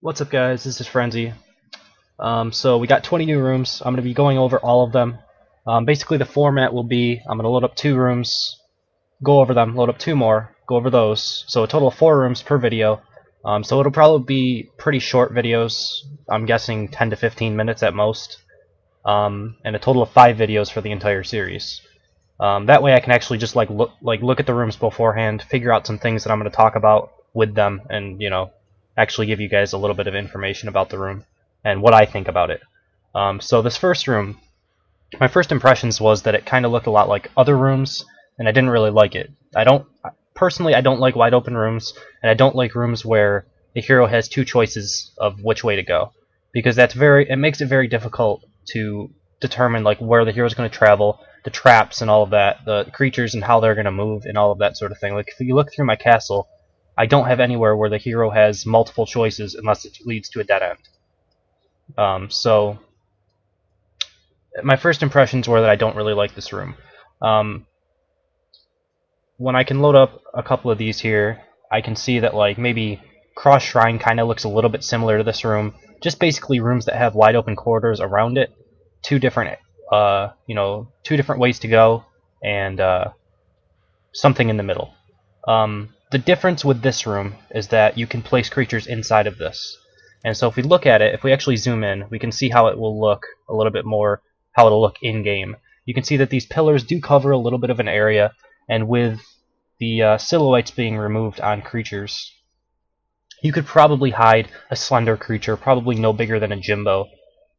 What's up, guys? This is Frenzy. So we got 20 new rooms. I'm going to be going over all of them. Basically the format will be, I'm going to load up 2 rooms, go over them, load up 2 more, go over those. So a total of 4 rooms per video. So it'll probably be pretty short videos. I'm guessing 10 to 15 minutes at most. And a total of 5 videos for the entire series. That way I can actually just look at the rooms beforehand, figure out some things that I'm going to talk about with them, and actually give you guys a little bit of information about the room and what I think about it. So this first room, my first impressions was that it kind of looked a lot like other rooms, and I didn't really like it. Personally, I don't like wide open rooms, and I don't like rooms where the hero has 2 choices of which way to go, because it makes it very difficult to determine where the hero is going to travel, the traps and all of that, the creatures and how they're going to move and all of that sort of thing. Like if you look through my castle, I don't have anywhere where the hero has multiple choices unless it leads to a dead end. So my first impressions were that I don't really like this room. When I can load up a couple of these here, I can see that maybe Cross Shrine kind of looks a little bit similar to this room. Just basically rooms that have wide open corridors around it, 2 different ways to go, and something in the middle. The difference with this room is that you can place creatures inside of this. And so if we look at it, if we actually zoom in, we can see how it will look a little bit more, how it'll look in-game. You can see that these pillars do cover a little bit of an area, and with the silhouettes being removed on creatures, you could probably hide a slender creature, probably no bigger than a Jimbo.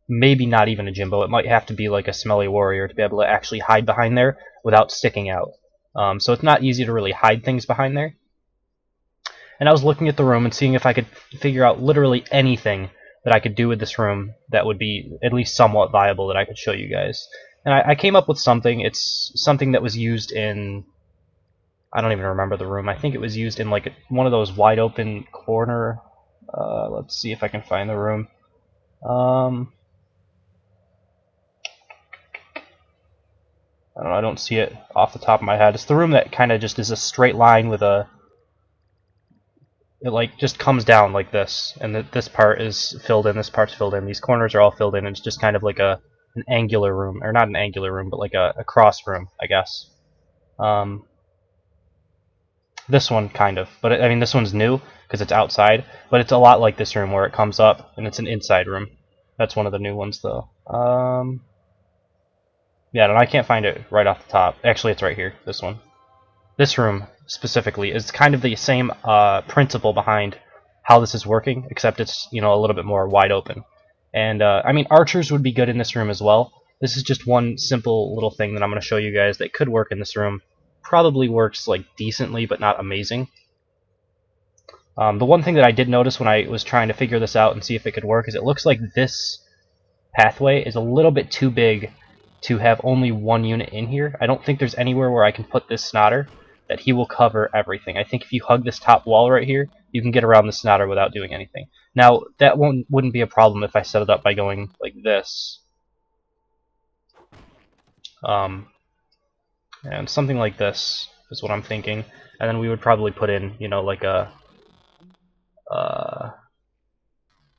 Maybe not even a Jimbo. It might have to be like a Smelly Warrior to be able to actually hide behind there without sticking out. So it's not easy to really hide things behind there. And I was looking at the room and seeing if I could figure out literally anything that I could do with this room that would be at least somewhat viable that I could show you guys. And I came up with something. It's something that was used in... I don't even remember the room. I think it was used in one of those wide open corner... let's see if I can find the room. I don't know, I don't see it off the top of my head. It's the room that kind of just is a straight line with a... It just comes down like this, and this part is filled in, this part's filled in, these corners are all filled in, and it's just kind of like an angular room, or not an angular room, but like a cross room, I guess. This one, kind of, but I mean this one's new, because it's outside, but it's a lot like this room where it comes up, and it's an inside room. That's one of the new ones, though. Yeah, no, I can't find it right off the top. Actually, it's right here, this one. This room, specifically, is kind of the same principle behind how this is working, except it's, a little bit more wide open. And, I mean, archers would be good in this room as well. This is just one simple little thing that I'm going to show you guys that could work in this room. Probably works, decently, but not amazing. The one thing that I did notice when I was trying to figure this out and see if it could work is it looks like this pathway is a little bit too big to have only 1 unit in here. I don't think there's anywhere where I can put this Snotter that he will cover everything. I think if you hug this top wall right here, you can get around the Snotter without doing anything. Now, that wouldn't be a problem if I set it up by going like this. And something like this is what I'm thinking. And then we would probably put in, like a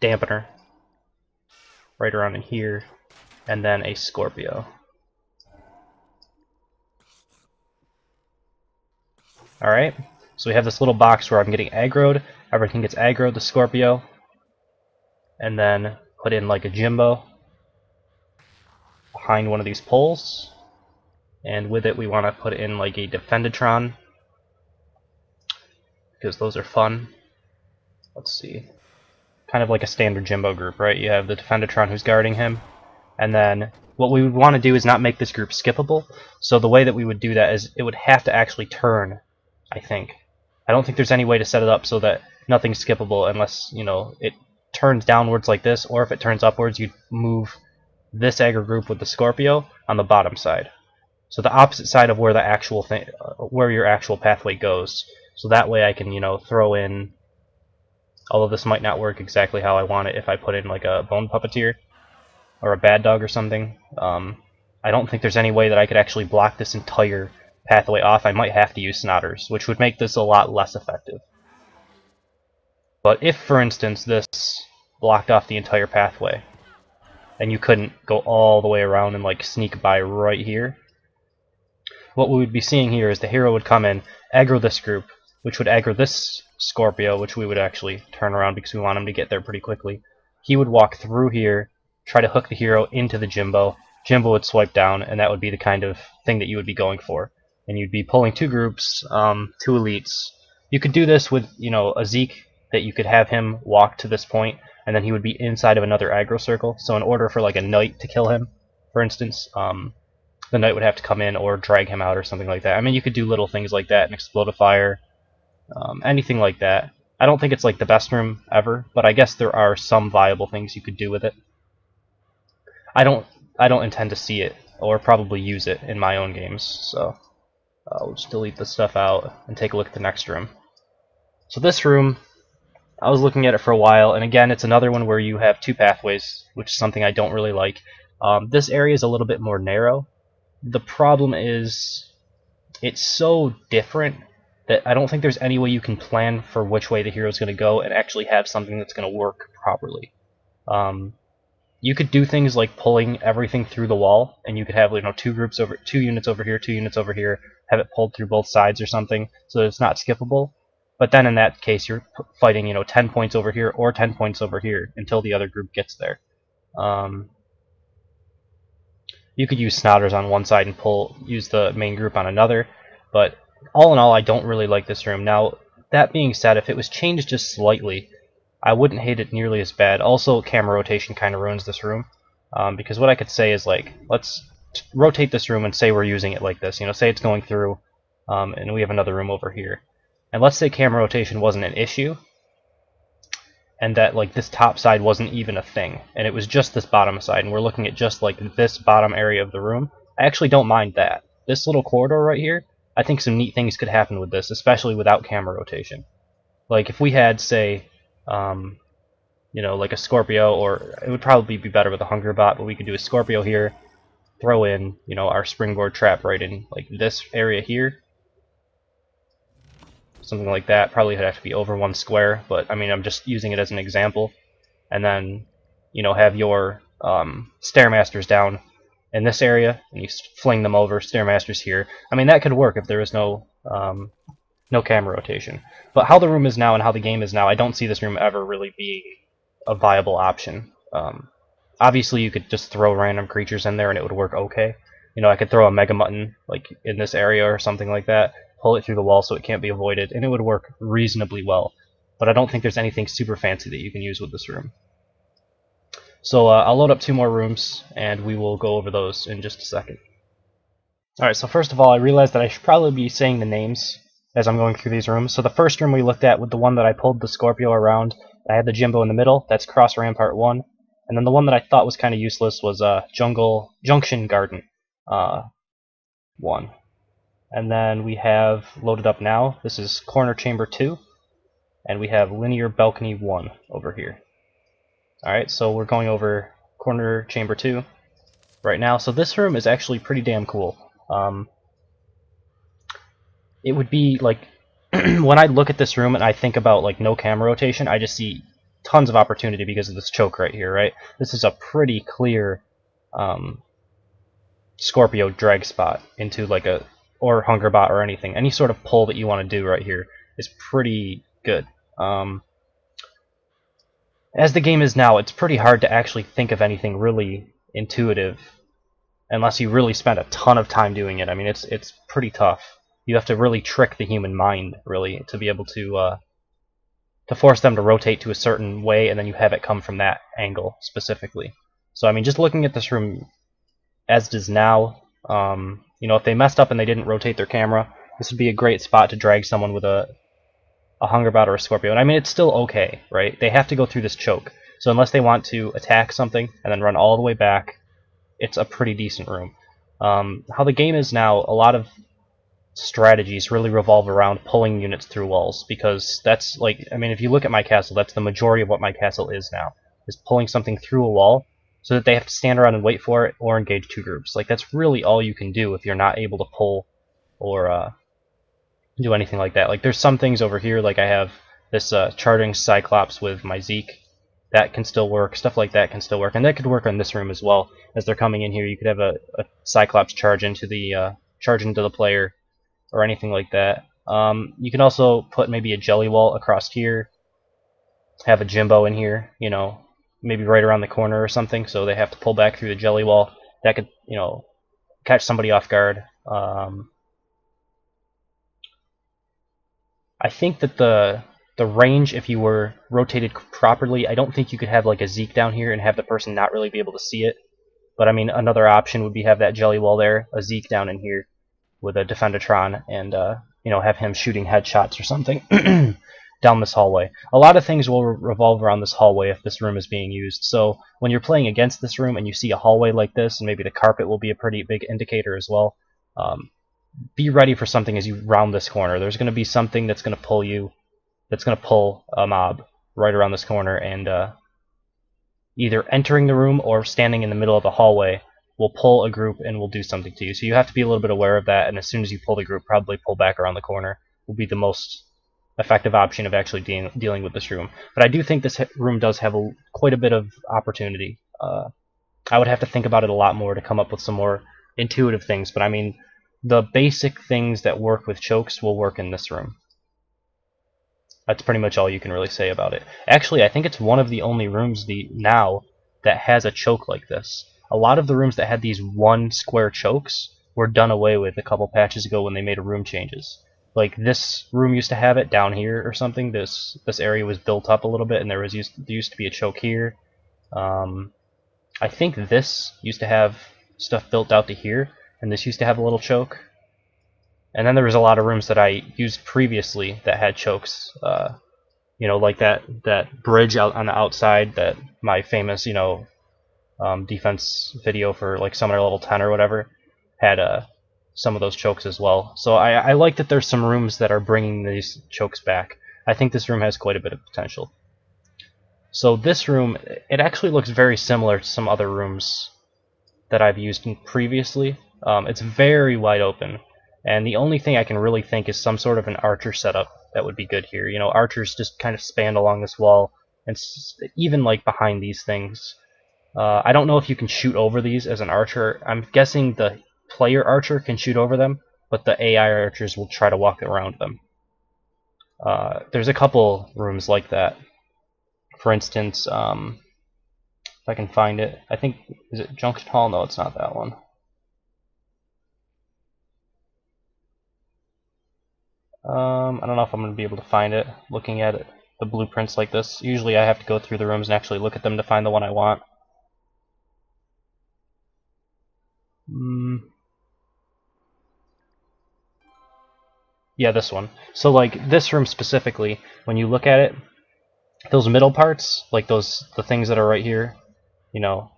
dampener right around in here, and then a Scorpio. Alright, so we have this little box where I'm getting aggroed, everything gets aggroed, the Scorpio, and then put in like a Jimbo behind one of these poles, and with it we want to put in like a Defendatron, because those are fun. Let's see, kind of like a standard Jimbo group, right? You have the Defendatron who's guarding him, and then what we would want to do is not make this group skippable, so the way that we would do that is it would have to actually turn, I think. I don't think there's any way to set it up so that nothing's skippable unless, it turns downwards like this, or if it turns upwards, you'd move this aggro group with the Scorpio on the bottom side. So the opposite side of where the actual thing, where your actual pathway goes. So that way I can, throw in, although this might not work exactly how I want it if I put in like a Bone Puppeteer or a Bad Dog or something. I don't think there's any way that I could actually block this entire pathway off. I might have to use Snotters, which would make this a lot less effective. But if, for instance, this blocked off the entire pathway. And you couldn't go all the way around and like sneak by right here. What we would be seeing here is the hero would come in, aggro this group, which would aggro this Scorpio, which we would actually turn around because we want him to get there pretty quickly. He would walk through here, try to hook the hero into the Jimbo. Jimbo would swipe down, and that would be the kind of thing that you would be going for. And you'd be pulling two groups, two elites. You could do this with, you know, a Zeke, that you could have him walk to this point, and then he would be inside of another aggro circle. So in order for like a knight to kill him, for instance, the knight would have to come in or drag him out or something like that. I mean, you could do little things like that, and Explodifier, anything like that. I don't think it's like the best room ever, but I guess there are some viable things you could do with it. I don't intend to see it or probably use it in my own games, so we'll just delete this stuff out and take a look at the next room. So this room, I was looking at it for a while, and again, it's another one where you have two pathways, which is something I don't really like. This area is a little bit more narrow. The problem is it's so different that I don't think there's any way you can plan for which way the hero is going to go and actually have something that's going to work properly. You could do things like pulling everything through the wall, and you could have, you know, two units over here, 2 units over here, have it pulled through both sides or something, so that it's not skippable. But then in that case, you're fighting, you know, 10 points over here or 10 points over here until the other group gets there. You could use Snouters on one side and use the main group on another, but all in all, I don't really like this room. Now, that being said, if it was changed just slightly, I wouldn't hate it nearly as bad. Also, camera rotation kind of ruins this room, because what I could say is, like, let's rotate this room and say we're using it like this. You know, say it's going through, and we have another room over here. And let's say camera rotation wasn't an issue, and that like this top side wasn't even a thing, and it was just this bottom side, and we're looking at just like this bottom area of the room. I actually don't mind that. This little corridor right here, I think some neat things could happen with this, especially without camera rotation. Like if we had, say, you know, like a Scorpio, or it would probably be better with a Hunger Bot, but we could do a Scorpio here, throw in, you know, our springboard trap right in like this area here. Something like that. Probably would have to be over 1 square, but I mean, I'm just using it as an example. And then, you know, have your Stairmasters down in this area, and you fling them over, Stairmasters here. I mean, that could work if there was no camera rotation. But how the room is now and how the game is now, I don't see this room ever really being a viable option. Obviously, you could just throw random creatures in there and it would work okay. You know, I could throw a Mega Mutton like in this area or something like that, pull it through the wall so it can't be avoided, and it would work reasonably well. But I don't think there's anything super fancy that you can use with this room. So I'll load up 2 more rooms, and we will go over those in just a second. Alright, so first of all, I realized that I should probably be saying the names as I'm going through these rooms. So the first room we looked at, with the one that I pulled the Scorpio around, I had the Jimbo in the middle, that's Cross Rampart 1. And then the one that I thought was kind of useless was Junction Garden 1. And then we have loaded up now, this is Corner Chamber 2, and we have Linear Balcony 1 over here. Alright, so we're going over Corner Chamber 2 right now. So this room is actually pretty damn cool. It would be like, when I look at this room and I think about like no camera rotation, I just see tons of opportunity because of this choke right here, right? This is a pretty clear Scorpio drag spot into like a, or Hunger Bot or anything. Any sort of pull that you want to do right here is pretty good. As the game is now, it's pretty hard to actually think of anything really intuitive unless you really spend a ton of time doing it. I mean, it's pretty tough. You have to really trick the human mind, really, to be able to force them to rotate to a certain way, and then you have it come from that angle specifically. So, I mean, just looking at this room as it is now, you know, if they messed up and they didn't rotate their camera, this would be a great spot to drag someone with a Hunger Bot or a Scorpio. And I mean, it's still okay, right? They have to go through this choke. So unless they want to attack something and then run all the way back, it's a pretty decent room. How the game is now, a lot of strategies really revolve around pulling units through walls, because that's like, I mean, if you look at my castle, that's the majority of what my castle is now, is pulling something through a wall so that they have to stand around and wait for it or engage 2 groups. Like, that's really all you can do if you're not able to pull or do anything like that. Like, there's some things over here, like I have this charging Cyclops with my Zeke, that can still work. Stuff like that can still work, and that could work on this room as well. As they're coming in here, you could have a Cyclops charge into the player, or anything like that. You can also put maybe a jelly wall across here, have a Jimbo in here, you know, maybe right around the corner or something, so they have to pull back through the jelly wall. That could, you know, catch somebody off guard. I think that the range, if you were rotated properly, I don't think you could have like a Zeke down here and have the person not really be able to see it. But I mean, another option would be have that jelly wall there, a Zeke down in here with a Defendertron, and you know, have him shooting headshots or something down this hallway. A lot of things will revolve around this hallway if this room is being used. So when you're playing against this room and you see a hallway like this, and maybe the carpet will be a pretty big indicator as well, be ready for something as you round this corner. There's going to be something that's going to pull you, that's going to pull a mob right around this corner, and either entering the room or standing in the middle of the hallway will pull a group and will do something to you. So you have to be a little bit aware of that, and as soon as you pull the group, probably pull back around the corner will be the most effective option of actually dealing with this room. But I do think this room does have quite a bit of opportunity. I would have to think about it a lot more to come up with some more intuitive things, but I mean, the basic things that work with chokes will work in this room. That's pretty much all you can really say about it. Actually, I think it's one of the only rooms now that has a choke like this. A lot of the rooms that had these one square chokes were done away with a couple patches ago when they made room changes. Like this room used to have it down here or something. This area was built up a little bit, and there used to be a choke here. I think this used to have stuff built out to here, and this used to have a little choke. And then there was a lot of rooms that I used previously that had chokes. You know, like that bridge out on the outside, that my famous, you know, defense video for like Summoner level 10 or whatever, had some of those chokes as well. So I like that there's some rooms that are bringing these chokes back. I think this room has quite a bit of potential. So this room, it actually looks very similar to some other rooms that I've used previously. It's very wide open, and the only thing I can really think is some sort of an archer setup that would be good here. You know, archers just kind of span along this wall, and even like behind these things. I don't know if you can shoot over these as an archer. I'm guessing the player archer can shoot over them, but the AI archers will try to walk around them. There's a couple rooms like that. For instance, if I can find it, I think, is it Junction Hall? No, it's not that one. I don't know if I'm going to be able to find it looking at it, the blueprints like this. Usually I have to go through the rooms and actually look at them to find the one I want. Yeah, this one. So like this room specifically, when you look at it, those middle parts, like the things that are right here, you know,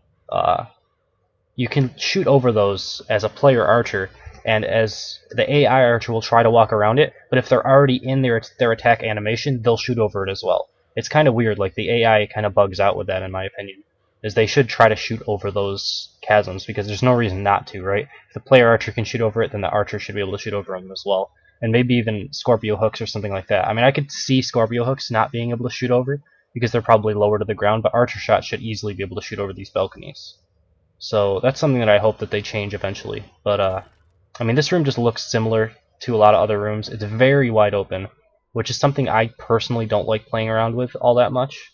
you can shoot over those as a player archer, and as the AI archer will try to walk around it, but if they're already in their attack animation, they'll shoot over it as well. It's kind of weird, like the AI kind of bugs out with that in my opinion, is they should try to shoot over those chasms, because there's no reason not to, right? If the player archer can shoot over it, then the archer should be able to shoot over them as well. And maybe even Scorpio hooks or something like that. I mean, I could see Scorpio hooks not being able to shoot over, because they're probably lower to the ground, but archer shots should easily be able to shoot over these balconies. So that's something that I hope that they change eventually. But I mean, this room just looks similar to a lot of other rooms. It's very wide open, which is something I personally don't like playing around with all that much.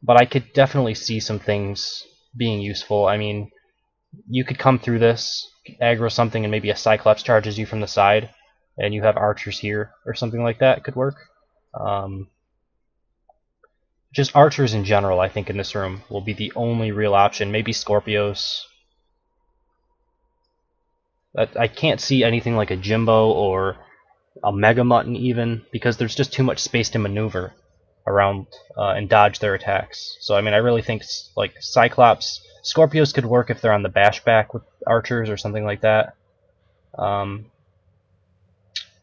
But I could definitely see some things being useful. I mean, you could come through this, aggro something, and maybe a Cyclops charges you from the side, and you have archers here, or something like that could work. Just archers in general, I think, in this room will be the only real option. Maybe Scorpios. I can't see anything like a Jimbo or a Mega Mutton even, because there's just too much space to maneuver around and dodge their attacks. So I mean, I really think like Cyclops, Scorpios could work if they're on the bashback with archers or something like that.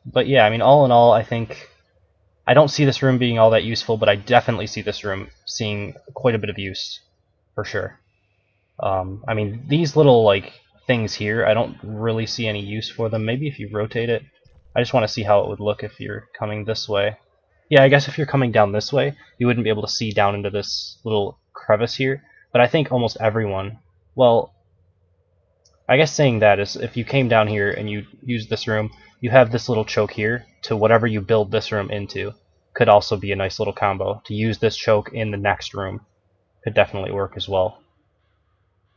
But yeah, I mean, all in all, I think I don't see this room being all that useful, but I definitely see this room seeing quite a bit of use, for sure. I mean, these little like things here, I don't really see any use for them. Maybe if you rotate it. I just want to see how it would look if you're coming this way. Yeah, I guess if you're coming down this way, you wouldn't be able to see down into this little crevice here. But I think almost everyone, well, I guess saying that is if you came down here and you used this room, you have this little choke here to whatever you build this room into. Could also be a nice little combo. To use this choke in the next room could definitely work as well.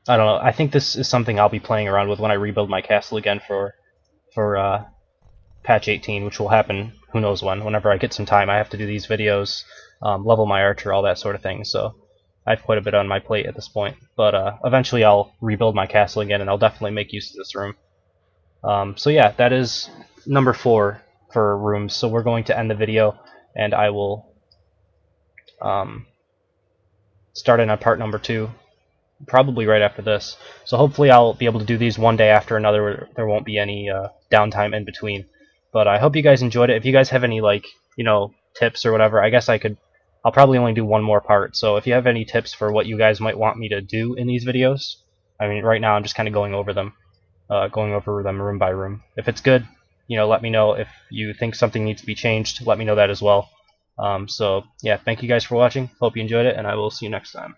I don't know. I think this is something I'll be playing around with when I rebuild my castle again for patch 18, which will happen who knows when. Whenever I get some time, I have to do these videos, level my archer, all that sort of thing. So I have quite a bit on my plate at this point. But eventually I'll rebuild my castle again, and I'll definitely make use of this room. So yeah, that is number 4 for rooms. So we're going to end the video, and I will start in on part number 2. Probably right after this. So hopefully I'll be able to do these one day after another where there won't be any downtime in between. But I hope you guys enjoyed it. If you guys have any, like, you know, tips or whatever, I guess I'll probably only do one more part. So if you have any tips for what you guys might want me to do in these videos, I mean, right now I'm just kind of going over them room by room. If it's good, you know, let me know. If you think something needs to be changed, let me know that as well. So yeah, thank you guys for watching. Hope you enjoyed it, and I will see you next time.